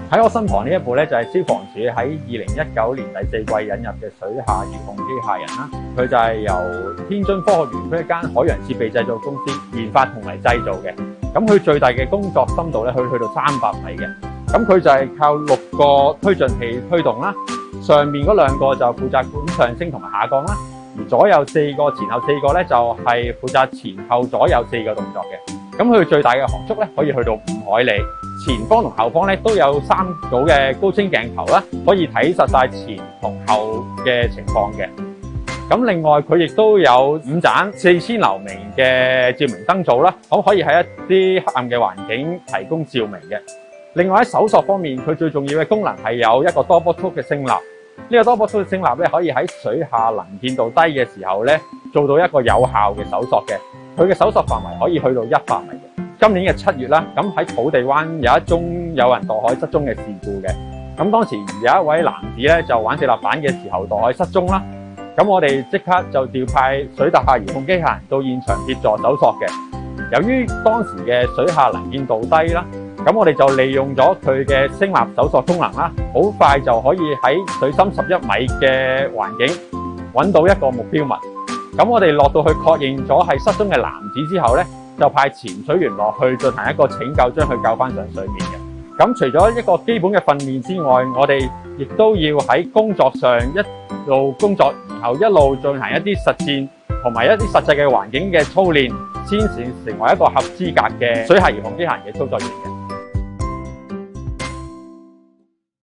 喺我身旁呢一部咧就係消防處喺2019年第4季引入嘅水下遙控機械人啦。佢就係由天津科學園區一間海洋設備製造公司研發同埋製造嘅。咁佢最大嘅工作深度咧去到300米嘅。咁佢就係靠6個推進器推動啦，上面嗰2個就負責管上升同埋下降啦，而左右4個、前後4個咧就係負責前後左右4個動作嘅。咁佢最大嘅航速咧可以去到5海里，前方同後方咧都有3組嘅高清鏡頭啦，可以睇實晒前同後嘅情況嘅。咁另外佢亦都有5盞4000流明嘅照明燈組啦，咁可以喺一啲黑暗嘅環境提供照明嘅。另外喺搜索方面，佢最重要嘅功能係有一個多波速嘅聲納。呢個多波速嘅聲納咧，可以喺水下能見度低嘅時候咧，做到一個有效嘅搜索嘅。佢嘅搜索範圍可以去到100米嘅。今年嘅7月啦，咁喺土地灣有一宗有人墮海失蹤嘅事故嘅。咁當時有一位男子咧就玩四立板嘅時候墮海失蹤啦。咁我哋即刻就調派水下遙控機械人到現場協助搜索嘅。由於當時嘅水下能見度低啦，咁我哋就利用咗佢嘅聲納搜索功能啦，好快就可以喺水深11米嘅環境揾到一個目標物。咁我哋落到去確認咗係失蹤嘅男子之後咧，就派潛水員落去進行一個拯救，將佢救翻上水面嘅。咁除咗一個基本嘅訓練之外，我哋亦都要喺工作上一路工作，然後一路進行一啲實戰同埋一啲實際嘅環境嘅操練，先至成為一個合資格嘅水下遙控機械人嘅操作員嘅。